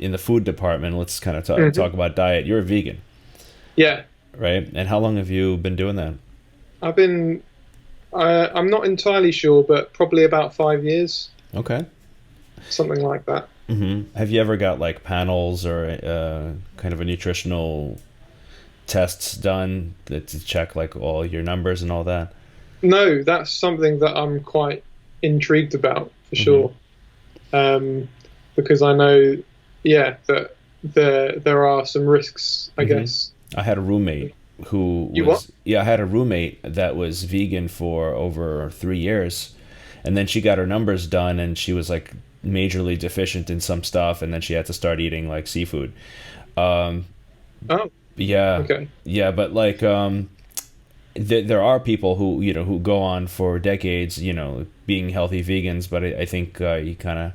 in the food department. Let's kind of Hmm. talk about diet. You're a vegan, Yeah, right? And how long have you been doing that? I've been. I'm not entirely sure, but probably about 5 years, Okay. something like that. Have you ever got like panels or kind of a nutritional tests done to check like all your numbers and all that? No, that's something that I'm quite intrigued about for hmm sure. Um, because I know, yeah, that there are some risks, I hmm guess. I had a roommate who You what? was, yeah, I had a roommate that was vegan for over 3 years, and then she got her numbers done, and she was like majorly deficient in some stuff, and then she had to start eating like seafood. Um, Oh, yeah, okay. yeah, but like there are people who who go on for decades, being healthy vegans, but I think you kind of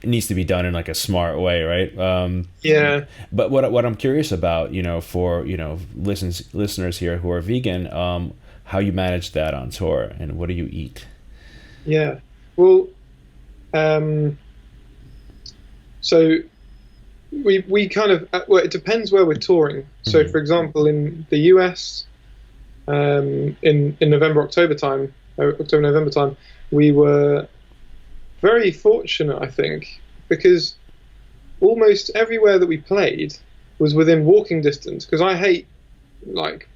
it needs to be done in like a smart way, right? Yeah, But what I'm curious about, for listeners here who are vegan, how you manage that on tour and what do you eat? yeah. Well, um, so we kind of well, it depends where we're touring. So, hmm for example, in the US, in November, October time, October, November time, we were very fortunate, I think, because almost everywhere that we played was within walking distance. Because I hate like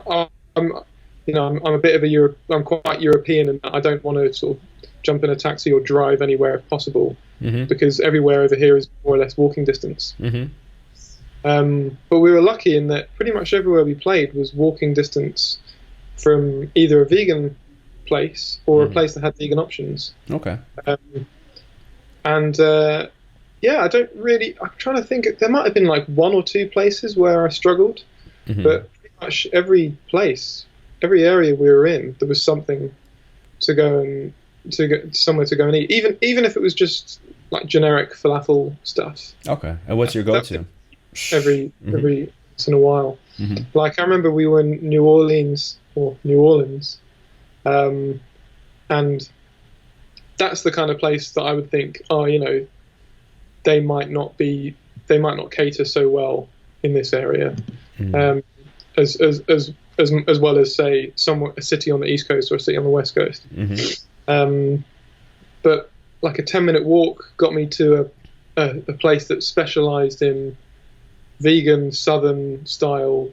I'm I'm a bit of a I'm quite European, and I don't want to sort of jump in a taxi or drive anywhere if possible, hmm because everywhere over here is more or less walking distance. hmm But we were lucky in that pretty much everywhere we played was walking distance from either a vegan place or a hmm place that had vegan options. Okay. Um, and yeah, I don't really. I'm trying to think. There might have been like one or two places where I struggled, hmm but pretty much every place, every area we were in, there was something to go and to go somewhere to go and eat. Even if it was just like generic falafel stuff. Okay. And what's your That go-to? hmm every once in a while. hmm Like I remember we were in New Orleans, um, and that's the kind of place that I would think, oh, they might not be, they might not cater so well in this area, hmm um, as well as say somewhere a city on the East Coast or a city on the West Coast. hmm Um, but like a 10-minute walk got me to a place that specialised in vegan Southern style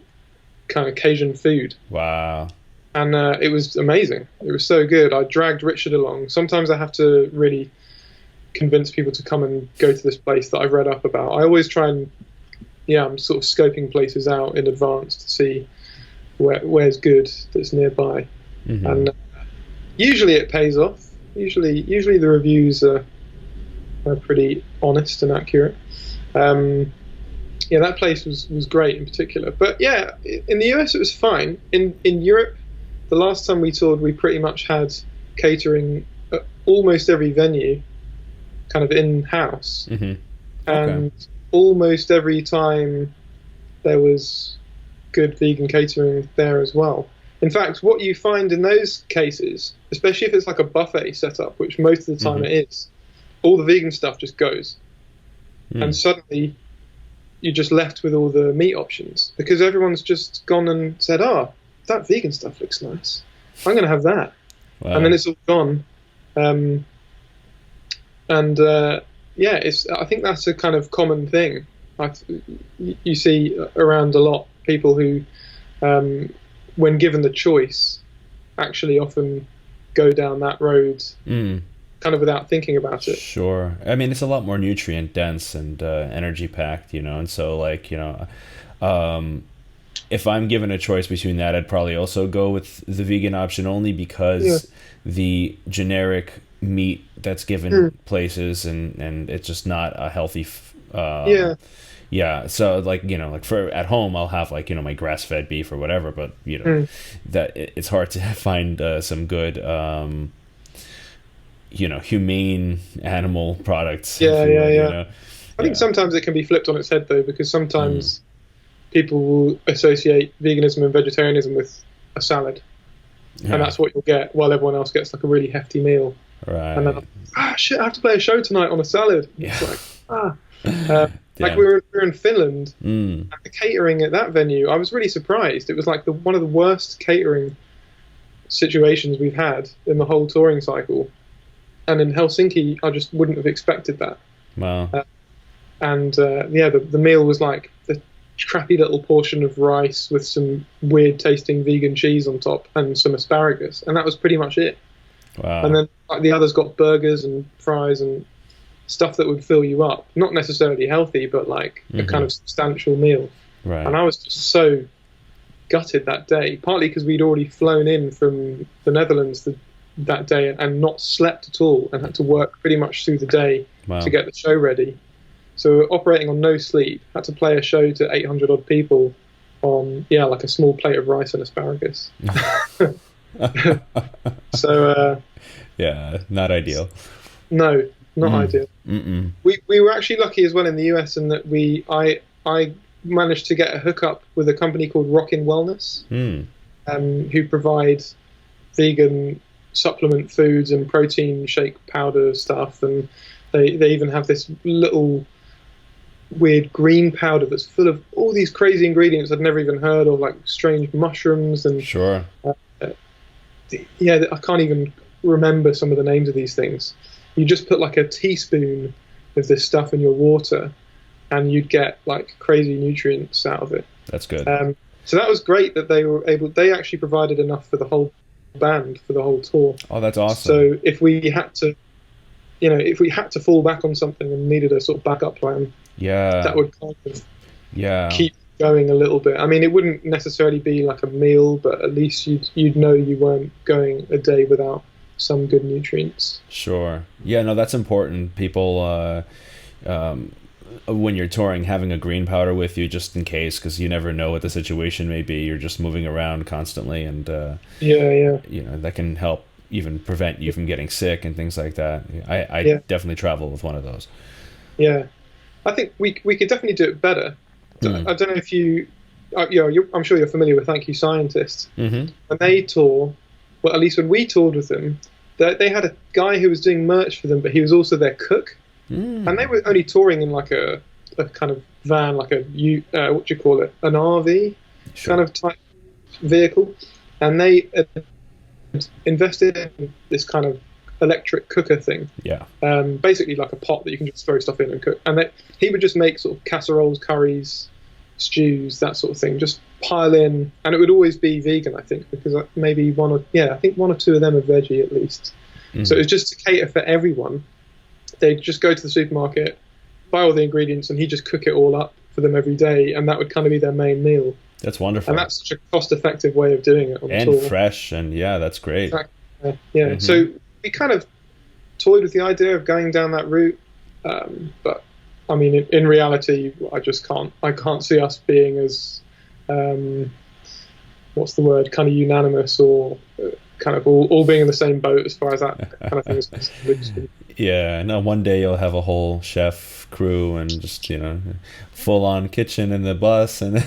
kind of Cajun food, Wow. and it was amazing. It was so good. I dragged Richard along. Sometimes I have to really convince people to come and go to this place that I've read up about. I always try and yeah, I'm sort of scoping places out in advance to see where's good that's nearby, hmm and usually it pays off. Usually the reviews are pretty honest and accurate. Um, yeah, that place was great in particular. But yeah, in the US it was fine. In Europe, the last time we toured, we pretty much had catering at almost every venue, kind of in house, hmm Okay. and almost every time there was good vegan catering there as well. In fact, what you find in those cases, especially if it's like a buffet setup, which most of the time hmm it is, all the vegan stuff just goes, and Mm. suddenly you're just left with all the meat options because everyone's just gone and said, "Oh, that vegan stuff looks nice. I'm going to have that," and then Wow. it's all gone. Um, and yeah, it's. I think that's a kind of common thing. I, you see around a lot people who, when given the choice, actually often go down that road, Mm. kind of without thinking about it. Sure. I mean, it's a lot more nutrient dense and energy packed, and so like, um, if I'm given a choice between that, I'd probably also go with the vegan option only Yeah. because the generic meat that's given Mm. places and it's just not a healthy Yeah. yeah, so like, like for at home I'll have like, my grass-fed beef or whatever, but Mm. that it's hard to find some good humane animal products, if Yeah. you Yeah. would, Yeah. I think Yeah. sometimes it can be flipped on its head though, because Mm. sometimes people will associate veganism and vegetarianism with a salad, and Yeah. that's what you'll get, while everyone else gets like a really hefty meal. Right. And then, shit, I have to play a show tonight on a salad. Yeah. It's like, like we were in Finland, and the catering at that venue, I was really surprised. It was like one of the worst catering situations we've had in the whole touring cycle. And in Helsinki, I just wouldn't have expected that. Wow. The meal was like the crappy little portion of rice with some weird tasting vegan cheese on top and some asparagus, and that was pretty much it. Wow. And then like the others got burgers and fries and stuff that would fill you up, not necessarily healthy, but like a kind of substantial meal. Right. And I was just so gutted that day, partly because we'd already flown in from the Netherlands that day and not slept at all and had to work pretty much through the day to get the show ready. So we were operating on no sleep, had to play a show to 800 odd people on, like a small plate of rice and asparagus. So, yeah, not ideal. No, not ideal. Mm-mm. We were actually lucky as well in the US in that I managed to get a hookup with a company called Rockin' Wellness, who provide vegan supplement foods and protein shake powder stuff, and they even have this little weird green powder that's full of all these crazy ingredients I'd never even heard of, like strange mushrooms and sure. I can't even remember some of the names of these things. You just put like a teaspoon of this stuff in your water and you'd get like crazy nutrients out of it. That's good. So that was great that they actually provided enough for the whole band for the whole tour. Oh, that's awesome. So if we had to fall back on something and needed a sort of backup plan, that would kind of keep going a little bit. I mean, it wouldn't necessarily be like a meal, but at least you'd know you weren't going a day without some good nutrients. Sure. Yeah, no, that's important. People, when you're touring, having a green powder with you just in case, because you never know what the situation may be. You're just moving around constantly, and that can help even prevent you from getting sick and things like that. I definitely travel with one of those. Yeah, I think we could definitely do it better. I don't know if you, I'm sure you're familiar with Thank You Scientists. When they tour, well, at least when we toured with them, they had a guy who was doing merch for them, but he was also their cook. And they were only touring in like a kind of van, like an RV kind of type vehicle. And they invested in this kind of electric cooker thing. Yeah. Basically like a pot that you can just throw stuff in and cook. And he would just make sort of casseroles, curries, stews, that sort of thing. Just pile in, and it would always be vegan, I think, because maybe one or two of them are veggie at least. So it was just to cater for everyone. They'd just go to the supermarket, buy all the ingredients, and he'd just cook it all up for them every day, and that would kind of be their main meal. That's wonderful. And that's such a cost-effective way of doing it on tour. And fresh, and that's great. Exactly. So we kind of toyed with the idea of going down that route, but I mean, in reality, I can't see us being as, what's the word, kind of unanimous or kind of all being in the same boat as far as that kind of thing is concerned. Yeah, no, one day you'll have a whole chef crew and just, full on kitchen in the bus and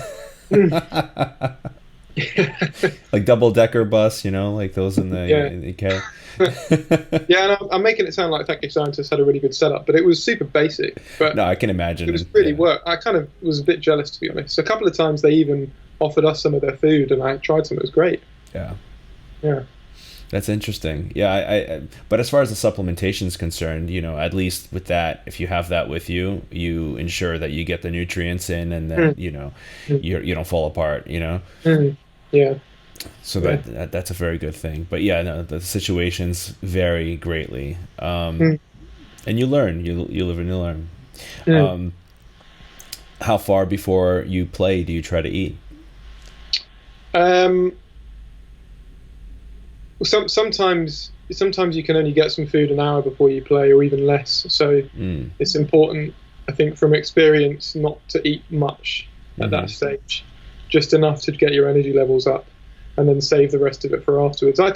like double decker bus, like those in the UK. And I'm making it sound like Thank You Scientists had a really good setup, but it was super basic. But no, I can imagine. It was really work. I kind of was a bit jealous, to be honest. So a couple of times they even offered us some of their food, and I tried some. It was great. Yeah. That's interesting. Yeah, but as far as the supplementation is concerned, at least with that, if you have that with you, you ensure that you get the nutrients in, and that you don't fall apart. Yeah. So that's a very good thing. But the situations vary greatly, and you learn. You live and you learn. How far before you play do you try to eat? Sometimes you can only get some food an hour before you play, or even less. So it's important, I think, from experience, not to eat much at that stage, just enough to get your energy levels up, and then save the rest of it for afterwards. I